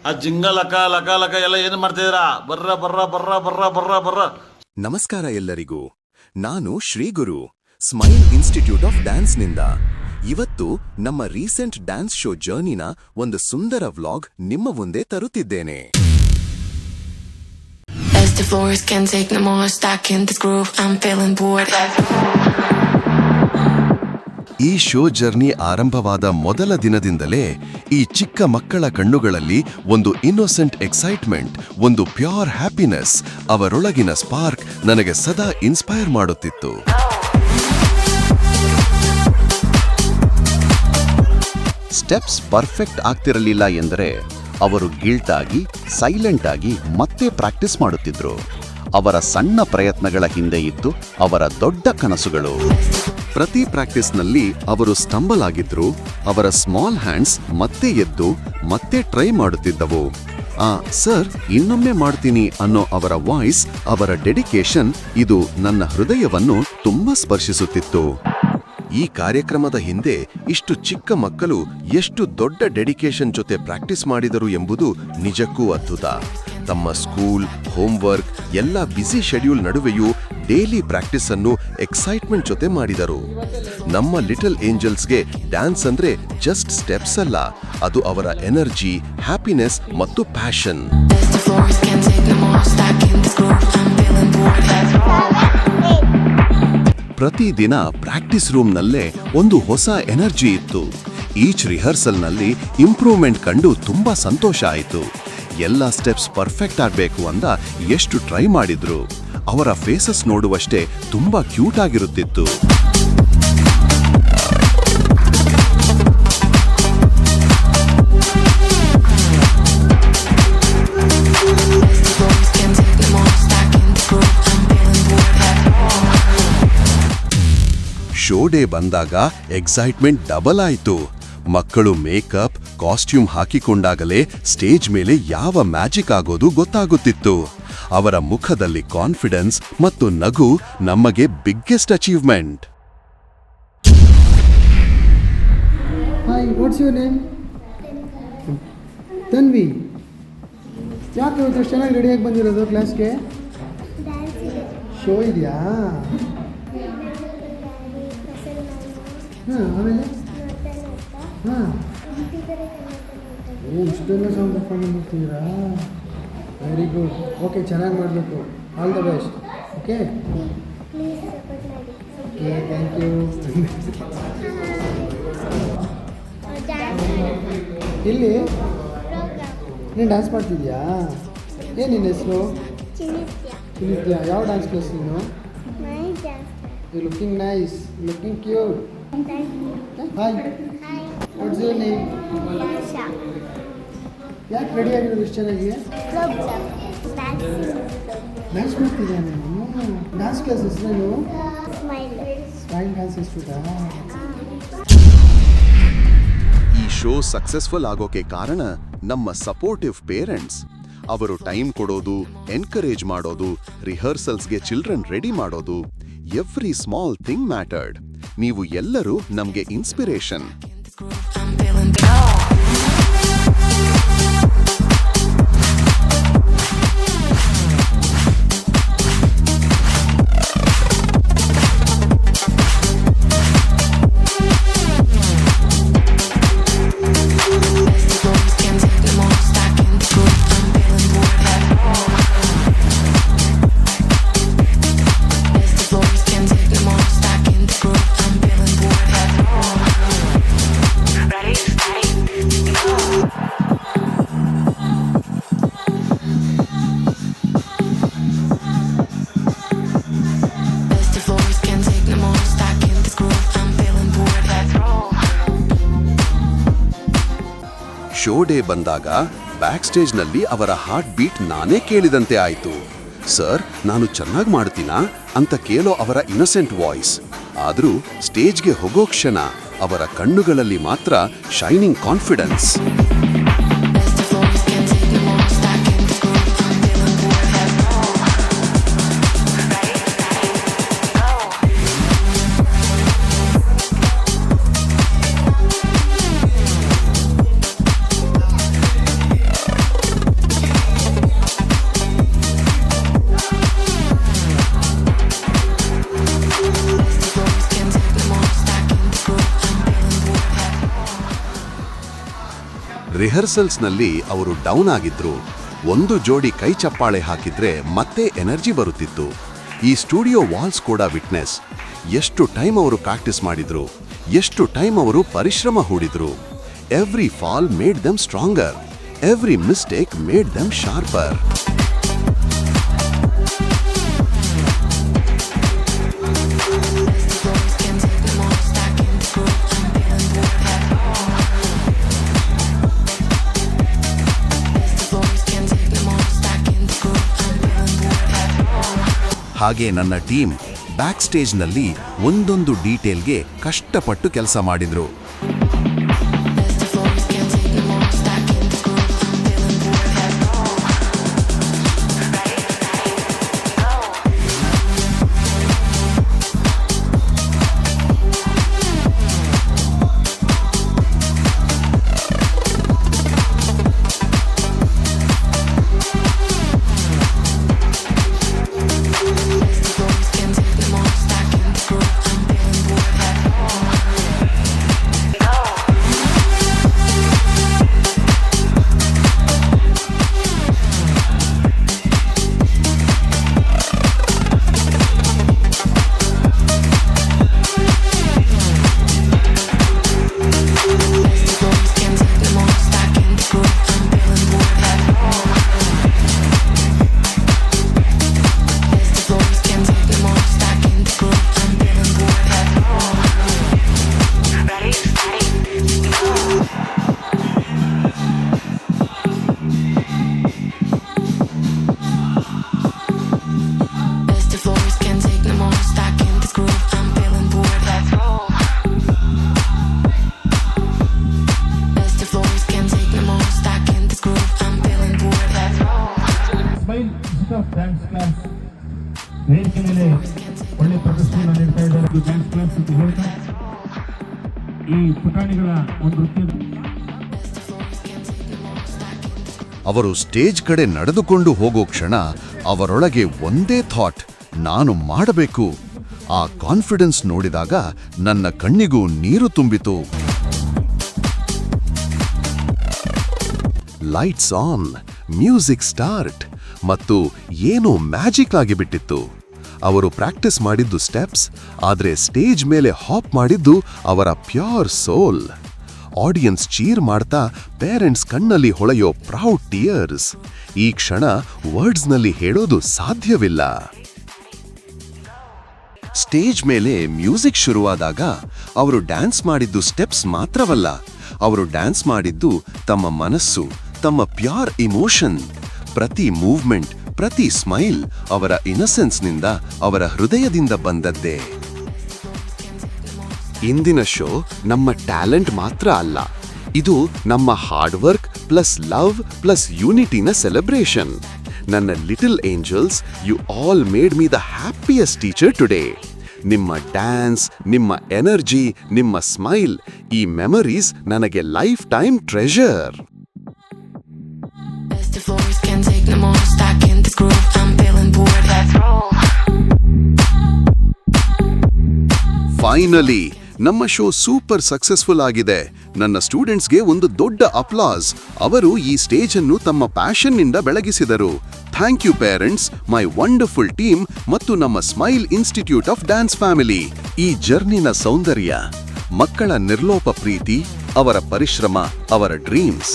ಆ ಜಿಂಗ ಲಕ ಲಕ ಲಕ ಎಲ್ಲ ಏನು ಮಾಡ್ತಿದ್ದೀರಾ? ಬರ್ರ ಬರ್ರ ಬರ್ರ ಬರ್ರ ಬರ್ರ ಬರ್ರ. ನಮಸ್ಕಾರ ಎಲ್ಲರಿಗೂ. ನಾನು ಶ್ರೀಗುರು, ಸ್ಮೈಲ್ ಇನ್ಸ್ಟಿಟ್ಯೂಟ್ ಆಫ್ ಡ್ಯಾನ್ಸ್ನಿಂದ. ಇವತ್ತು ನಮ್ಮ ರೀಸೆಂಟ್ ಡ್ಯಾನ್ಸ್ ಶೋ ಜರ್ನಿನ ಒಂದು ಸುಂದರ ವ್ಲಾಗ್ ನಿಮ್ಮ ಮುಂದೆ ತರುತ್ತಿದ್ದೇನೆ. ಈ ಶೋ ಜರ್ನಿ ಆರಂಭವಾದ ಮೊದಲ ದಿನದಿಂದಲೇ ಈ ಚಿಕ್ಕ ಮಕ್ಕಳ ಕಣ್ಣುಗಳಲ್ಲಿ ಒಂದು ಇನ್ನೋಸೆಂಟ್ ಎಕ್ಸೈಟ್ಮೆಂಟ್, ಒಂದು ಪ್ಯೂರ್ ಹ್ಯಾಪಿನೆಸ್, ಅವರೊಳಗಿನ ಸ್ಪಾರ್ಕ್ ನನಗೆ ಸದಾ ಇನ್ಸ್ಪೈರ್ ಮಾಡುತ್ತಿತ್ತು. ಸ್ಟೆಪ್ಸ್ ಪರ್ಫೆಕ್ಟ್ ಆಗ್ತಿರಲಿಲ್ಲ ಎಂದರೆ ಅವರು ಗಿಲ್ಟ್ ಆಗಿ, ಸೈಲೆಂಟ್ ಆಗಿ ಮತ್ತೆ ಪ್ರಾಕ್ಟೀಸ್ ಮಾಡುತ್ತಿದ್ರು. ಅವರ ಸಣ್ಣ ಪ್ರಯತ್ನಗಳ ಹಿಂದೆ ಇದ್ದು ಅವರ ದೊಡ್ಡ ಕನಸುಗಳು. ಪ್ರತಿ ಪ್ರಾಕ್ಟೀಸ್ನಲ್ಲಿ ಅವರು ಸ್ಟಂಬಲ್ ಆಗಿದ್ರು. ಅವರ ಸ್ಮಾಲ್ ಹ್ಯಾಂಡ್ಸ್ ಮತ್ತೆ ಎದ್ದು ಮತ್ತೆ ಟ್ರೈ ಮಾಡುತ್ತಿದ್ದವು. ಸರ್, ಇನ್ನೊಮ್ಮೆ ಮಾಡ್ತೀನಿ ಅನ್ನೋ ಅವರ ವಾಯ್ಸ್, ಅವರ ಡೆಡಿಕೇಶನ್, ಇದು ನನ್ನ ಹೃದಯವನ್ನು ತುಂಬಾ ಸ್ಪರ್ಶಿಸುತ್ತಿತ್ತು. ಈ ಕಾರ್ಯಕ್ರಮದ ಹಿಂದೆ ಇಷ್ಟು ಚಿಕ್ಕ ಮಕ್ಕಳು ಎಷ್ಟು ದೊಡ್ಡ ಡೆಡಿಕೇಶನ್ ಜೊತೆ ಪ್ರಾಕ್ಟೀಸ್ ಮಾಡಿದರು ಎಂಬುದು ನಿಜಕ್ಕೂ ಅದ್ಭುತ. ತಮ್ಮ ಸ್ಕೂಲ್, ಹೋಮ್ವರ್ಕ್ ಎಲ್ಲ ಬ್ಯುಸಿ ಶೆಡ್ಯೂಲ್ ನಡುವೆಯೂ ಡೈಲಿ ಪ್ರಾಕ್ಟೀಸ್ ಅನ್ನು ಎಕ್ಸೈಟ್ಮೆಂಟ್ ಜೊತೆ ಮಾಡಿದರು. ನಮ್ಮ ಲಿಟಲ್ ಏಂಜಲ್ಸ್ಗೆ ಡ್ಯಾನ್ಸ್ ಅಂದ್ರೆ ಜಸ್ಟ್ ಸ್ಟೆಪ್ಸ್ ಅಲ್ಲ, ಅದು ಅವರ ಎನರ್ಜಿ, ಹ್ಯಾಪಿನೆಸ್ ಮತ್ತು ಪ್ಯಾಷನ್. ಪ್ರತಿದಿನ ಪ್ರಾಕ್ಟೀಸ್ ರೂಮ್ನಲ್ಲೇ ಒಂದು ಹೊಸ ಎನರ್ಜಿ ಇತ್ತು. ಈಚ್ ರಿಹರ್ಸಲ್ನಲ್ಲಿ ಇಂಪ್ರೂವ್ಮೆಂಟ್ ಕಂಡು ತುಂಬಾ ಸಂತೋಷ ಆಯಿತು. ಎಲ್ಲ ಸ್ಟೆಪ್ಸ್ ಪರ್ಫೆಕ್ಟ್ ಆಗಬೇಕು ಅಂತ ಎಷ್ಟು ಟ್ರೈ ಮಾಡಿದ್ರು. ಅವರ ಫೇಸಸ್ ನೋಡುವಷ್ಟೇ ತುಂಬಾ ಕ್ಯೂಟ್ ಆಗಿರುತ್ತಿತ್ತು. ಶೋ ಡೇ ಬಂದಾಗ ಎಕ್ಸೈಟ್ಮೆಂಟ್ ಡಬಲ್ ಆಯಿತು. ಮಕ್ಕಳು ಮೇಕಪ್, ಕಾಸ್ಟ್ಯೂಮ್ ಹಾಕಿಕೊಂಡಾಗಲೇ ಸ್ಟೇಜ್ ಮೇಲೆ ಯಾವ ಮ್ಯಾಜಿಕ್ ಆಗೋದು ಗೊತ್ತಾಗುತ್ತಿತ್ತು. ಅವರ ಮುಖದಲ್ಲಿ ಕಾನ್ಫಿಡೆನ್ಸ್ ಮತ್ತು ನಗು ನಮಗೆ biggest achievement. Hi, what's your name? Tanvi. ಯಾಕೆ ಇವತ್ತು ಚೆನ್ನಾಗಿ ರೆಡಿಯಾಗಿ ಬಂದಿರೋದು ಕ್ಲಾಸ್ಗೆ? ಶೋ ಇದೆಯಾ? ಆಮೇಲೆ ಇಷ್ಟೆಲ್ಲ ಸೌಂಡ್ ತಗೊಂಡು ಬರ್ತಿದ್ದೀರಾ? Very good. ಓಕೆ, ಚೆನ್ನಾಗಿ ಮಾಡಬೇಕು. All the best. Okay okay, thank you. ಇಲ್ಲಿ ನೀನು ಡ್ಯಾನ್ಸ್ ಮಾಡ್ತಿದ್ಯಾ? ಏನು ನಿನ್ನ ಹೆಸರು? ಚಿನಿತ್ಯ. ಯಾವ ಡ್ಯಾನ್ಸ್ ಕ್ಲಾಸ್ ನೀನು? You looking nice, looking cute. Hi, what's your name? ಯಾಕೆ ರೆಡಿ ಆಗಿರೋದು ಇಷ್ಟು ಚೆನ್ನಾಗಿ? ಡ್ಯಾನ್ಸ್ ಮಾಡ್ತಿದ್ಯಾ ನೀನು? ಡ್ಯಾನ್ಸ್ ಕ್ಲಾಸ್ ಹೆಸರೇನು? ಸ್ಮೈಲ್ ಡ್ಯಾನ್ಸ್ ಇನ್ಸ್ಟಿಟ್ಯೂಟಾ? ಈ ಶೋ ಸಕ್ಸಸ್ಫುಲ್ ಆಗೋಕೆ ಕಾರಣ ನಮ್ಮ ಸಪೋರ್ಟಿವ್ ಪೇರೆಂಟ್ಸ್. ಅವರು ಟೈಮ್ ಕೊಡೋದು, ಎನ್ಕರೇಜ್ ಮಾಡೋದು, ರಿಹರ್ಸಲ್ಸ್ಗೆ ಚಿಲ್ಡ್ರನ್ ರೆಡಿ ಮಾಡೋದು, ಎವ್ರಿ ಸ್ಮಾಲ್ ಥಿಂಗ್ ಮ್ಯಾಟರ್ಡ್. ನೀವು ಎಲ್ಲರೂ ನಮಗೆ ಇನ್ಸ್ಪಿರೇಷನ್. ಶೋ ಡೇ ಬಂದಾಗ ಬ್ಯಾಕ್ ಸ್ಟೇಜ್ನಲ್ಲಿ ಅವರ ಹಾರ್ಟ್ ಬೀಟ್ ನಾನೇ ಕೇಳಿದಂತೆ ಆಯಿತು. ಸರ್, ನಾನು ಚೆನ್ನಾಗಿ ಮಾಡ್ತೀನಾ ಅಂತ ಕೇಳೋ ಅವರ ಇನ್ನೋಸೆಂಟ್ ವಾಯ್ಸ್. ಆದರೂ ಸ್ಟೇಜ್ಗೆ ಹೋಗೋ ಕ್ಷಣ ಅವರ ಕಣ್ಣುಗಳಲ್ಲಿ ಮಾತ್ರ ಶೈನಿಂಗ್ ಕಾನ್ಫಿಡೆನ್ಸ್. ರಿಹರ್ಸಲ್ಸ್ನಲ್ಲಿ ಅವರು ಡೌನ್ ಆಗಿದ್ರು. ಒಂದು ಜೋಡಿ ಕೈ ಚಪ್ಪಾಳೆ ಹಾಕಿದ್ರೆ ಮತ್ತೆ ಎನರ್ಜಿ ಬರುತ್ತಿತ್ತು. ಈ ಸ್ಟುಡಿಯೋ ವಾಲ್ಸ್ ಕೂಡ ವಿಟ್ನೆಸ್. ಎಷ್ಟು ಟೈಮ್ ಅವರು ಪ್ರಾಕ್ಟೀಸ್ ಮಾಡಿದ್ರು, ಎಷ್ಟು ಟೈಮ್ ಅವರು ಪರಿಶ್ರಮ ಹೂಡಿದ್ರು. Every fall made them stronger, every mistake made them sharper. ಹಾಗೆ ನನ್ನ ಟೀಮ್ ಬ್ಯಾಕ್ ಸ್ಟೇಜ್ನಲ್ಲಿ ಒಂದೊಂದು ಡೀಟೇಲ್ಗೆ ಕಷ್ಟಪಟ್ಟು ಕೆಲಸ ಮಾಡಿದ್ರು. ಡ್ಯಾನ್ಸ್ ಕ್ಲಾಸ್ ವೇದಿಕೆ ಮೇಲೆ ಒಳ್ಳೆ ಪ್ರದರ್ಶನ ನೀಡ್ತಾ ಇದ್ದಾರೆ. ಡ್ಯಾನ್ಸ್ ಕ್ಲಾಸ್ ಅಂತ ಹೇಳ್ತಾ ಈ ಪುಟಾಣಿಗಳ ಒಂದು ನೃತ್ಯದ ಅವರು ಸ್ಟೇಜ್ ಕಡೆ ನಡೆದುಕೊಂಡು ಹೋಗೋ ಕ್ಷಣ ಅವರೊಳಗೆ ಒಂದೇ ಥಾಟ್, ನಾನು ಮಾಡಬೇಕು. ಆ ಕಾನ್ಫಿಡೆನ್ಸ್ ನೋಡಿದಾಗ ನನ್ನ ಕಣ್ಣಿಗೂ ನೀರು ತುಂಬಿತು. ಲೈಟ್ಸ್ ಆನ್, ಮ್ಯೂಸಿಕ್ ಸ್ಟಾರ್ಟ್ ಮತ್ತು ಏನೋ ಮ್ಯಾಜಿಕ್ ಆಗಿಬಿಟ್ಟಿತ್ತು. ಅವರು ಪ್ರಾಕ್ಟೀಸ್ ಮಾಡಿದ್ದು ಸ್ಟೆಪ್ಸ್, ಆದರೆ ಸ್ಟೇಜ್ ಮೇಲೆ ಹಾಪ್ ಮಾಡಿದ್ದು ಅವರ ಪ್ಯೂರ್ ಸೋಲ್. ಆಡಿಯನ್ಸ್ ಚೀರ್ ಮಾಡ್ತಾ ಪೇರೆಂಟ್ಸ್ ಕಣ್ಣಲ್ಲಿ ಹೊಳೆಯೋ ಪ್ರೌಡ್ ಟಿಯರ್ಸ್. ಈ ಕ್ಷಣ ವರ್ಡ್ಸ್ನಲ್ಲಿ ಹೇಳೋದು ಸಾಧ್ಯವಿಲ್ಲ. ಸ್ಟೇಜ್ ಮೇಲೆ ಮ್ಯೂಸಿಕ್ ಶುರುವಾದಾಗ ಅವರು ಡ್ಯಾನ್ಸ್ ಮಾಡಿದ್ದು ಸ್ಟೆಪ್ಸ್ ಮಾತ್ರವಲ್ಲ, ಅವರು ಡ್ಯಾನ್ಸ್ ಮಾಡಿದ್ದು ತಮ್ಮ ಮನಸ್ಸು, ತಮ್ಮ ಪ್ಯೂರ್ ಇಮೋಷನ್. ಪ್ರತಿ ಮೂವ್ಮೆಂಟ್, ಪ್ರತಿ ಸ್ಮೈಲ್ ಅವರ ಇನ್ನಸೆನ್ಸ್ನಿಂದ, ಅವರ ಹೃದಯದಿಂದ ಬಂದದ್ದೇ. ಇಂದಿನ ಶೋ ನಮ್ಮ ಟ್ಯಾಲೆಂಟ್ ಮಾತ್ರ ಅಲ್ಲ, ಇದು ನಮ್ಮ hard work plus love plus ಯೂನಿಟಿನ ಸೆಲೆಬ್ರೇಷನ್. ನನ್ನ little angels, you all made me the happiest teacher today. ನಿಮ್ಮ ಡ್ಯಾನ್ಸ್, ನಿಮ್ಮ ಎನರ್ಜಿ, ನಿಮ್ಮ ಸ್ಮೈಲ್, ಈ ಮೆಮರೀಸ್ ನನಗೆ ಲೈಫ್ ಟೈಮ್ ಟ್ರೆಷರ್. ಫೈನಲಿ ನಮ್ಮ ಶೋ ಸೂಪರ್ ಸಕ್ಸಸ್ಫುಲ್ ಆಗಿದೆ. ನನ್ನ ಸ್ಟೂಡೆಂಟ್ಸ್ಗೆ ಒಂದು ದೊಡ್ಡ ಅಪ್ಲಾಸ್. ಅವರು ಈ ಸ್ಟೇಜ್ ಅನ್ನು ತಮ್ಮ ಪ್ಯಾಷನ್ನಿಂದ ಬೆಳಗಿಸಿದರು. Thank you parents, my wonderful team ಮತ್ತು ನಮ್ಮ smile institute of dance family. ಈ ಜರ್ನಿನ ಸೌಂದರ್ಯ, ಮಕ್ಕಳ ನಿರ್ಲೋಪ ಪ್ರೀತಿ, ಅವರ ಪರಿಶ್ರಮ, ಅವರ ಡ್ರೀಮ್ಸ್.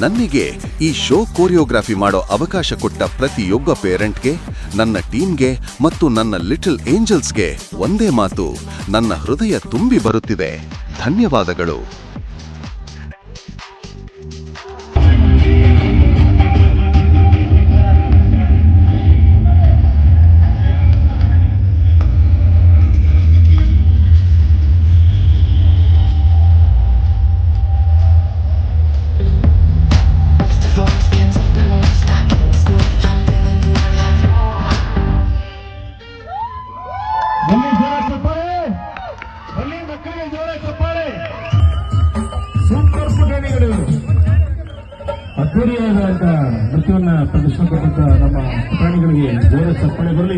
ನನಗೆ ಈ ಶೋ ಕೋರಿಯೋಗ್ರಫಿ ಮಾಡೋ ಅವಕಾಶ ಕೊಟ್ಟ ಪ್ರತಿಯೊಬ್ಬ ಪೇರೆಂಟ್ಗೆ, ನನ್ನ ಟೀಮ್ಗೆ ಮತ್ತು ನನ್ನ ಲಿಟಲ್ ಏಂಜಲ್ಸ್ಗೆ ಒಂದೇ ಮಾತು, ನನ್ನ ಹೃದಯ ತುಂಬಿ ಬರುತ್ತಿದೆ. ಧನ್ಯವಾದಗಳು. ಅದ್ದೂರಿಯಾದಂತ ನೃತ್ಯವನ್ನ ಪ್ರದರ್ಶನ ಕೊಟ್ಟಂತ ನಮ್ಮ ಪ್ರಾಣಿಗಳಿಗೆ ಜೋರ ಚಪ್ಪಾಳೆ ಬರಲಿ.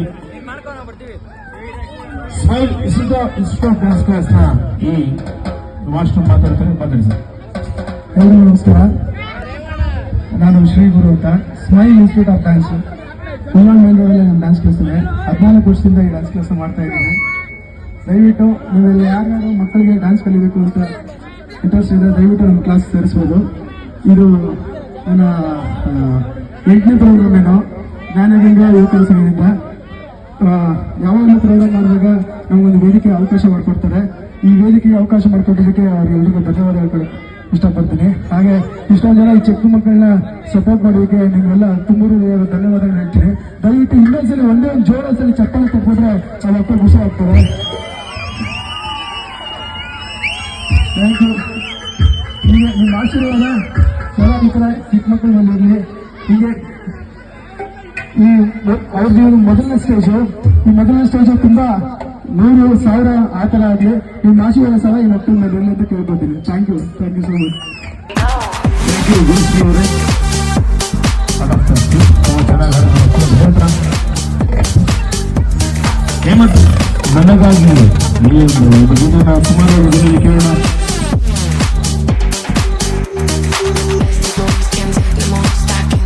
Smile institute of dance class ನ ಈ ಮಾಸ್ಟರ್ ಮಾತಾಡ್ತಾರೆ. ಎಲ್ಲರಿಗೂ ನಮಸ್ಕಾರ. ನಾನು ಶ್ರೀ ಗುರು ಅಂತ, smile institute of dance Ullal main ರೋಡಲ್ಲಿ ನಾನು ಡ್ಯಾನ್ಸ್ ಕ್ಲಾಸ್ ಇದೆ. 14 ವರ್ಷದಿಂದ ಈ ಡ್ಯಾನ್ಸ್ ಕ್ಲಾಸ್ ಮಾಡ್ತಾ ಇದ್ದೀನಿ. ದಯವಿಟ್ಟು ನೀವೆಲ್ಲ ಯಾರ್ಯಾರು ಮಕ್ಕಳಿಗೆ ಡ್ಯಾನ್ಸ್ ಕಲಿಬೇಕು ಅಂತ ಇಂಟ್ರೆಸ್ಟ್ ಇದೆ, ದಯವಿಟ್ಟು ನಮ್ಮ ಕ್ಲಾಸ್ ಸೇರಿಸ್ಬೋದು. ಇದು ನನ್ನ 8ನೇ ಪ್ರೋಗ್ರಾಮ್ ಏನೋ ಜ್ಞಾನಗಂಗಾ ಯುವಕರ ಸಂಘದಿಂದ. ಯಾವಾಗಲೂ ಪ್ರೋಗ್ರಾಮ್ ಮಾಡಿದಾಗ ನಮಗೊಂದು ವೇದಿಕೆ ಅವಕಾಶ ಮಾಡಿಕೊಡ್ತಾರೆ. ಈ ವೇದಿಕೆಗೆ ಅವಕಾಶ ಮಾಡಿಕೊಟ್ಟಿದ್ದಕ್ಕೆ ಅವರೆಲ್ಲರಿಗೂ ಧನ್ಯವಾದಗಳು ಇಷ್ಟಪಡ್ತೀನಿ. ಹಾಗೆ ಇಷ್ಟೊಂದು ಜನ ಈ ಚಿಕ್ಕ ಮಕ್ಕಳನ್ನ ಸಪೋರ್ಟ್ ಮಾಡೋದಕ್ಕೆ ನಿಮ್ಗೆಲ್ಲ ತುಂಬ ಧನ್ಯವಾದಗಳು ಹೇಳ್ತೀನಿ. ದಯವಿಟ್ಟು ಇನ್ನೊಂದ್ಸಲಿ ಒಂದೇ ಒಂದು ಜೋರಸಲಿ ಚಪ್ಪಾಳೆ ತಪ್ಪಿದ್ರೆ ಆ ಮಕ್ಕಳು ಖುಷಿ ಆಗ್ತಾರೆ. Thank you. ಹೀಗೆ ನಿಮ್ಮ ಆಶೀರ್ವಾದ ಸದಾ ಈ ಥರ ಚಿಕ್ಕ ಮಕ್ಕಳು ಬಂದಿರಲಿ. ಹೀಗೆ ಈ ಅವ್ರದ್ದು ಮೊದಲನೇ ಸ್ಟೇಜು, ಈ ಮೊದಲನೇ ಸ್ಟೇಜು ತುಂಬಾ 100,000 ಆ ಥರ ಆಗಲಿ. ನಿಮ್ಮ ಆಶೀರ್ವಾದ ಸಹ ಈ ಮಕ್ಕಳ ಮೇಲೆ ಇರಲಿ ಅಂತ ಕೇಳ್ಕೊತೀನಿ. Thank you so much. Thank you Gurushree ಅವರೇ. ಹೇಮಂತ್, ನನಗಾಗಿ ನೀವು ಸುಮಾರು ಕೇಳೋಣ.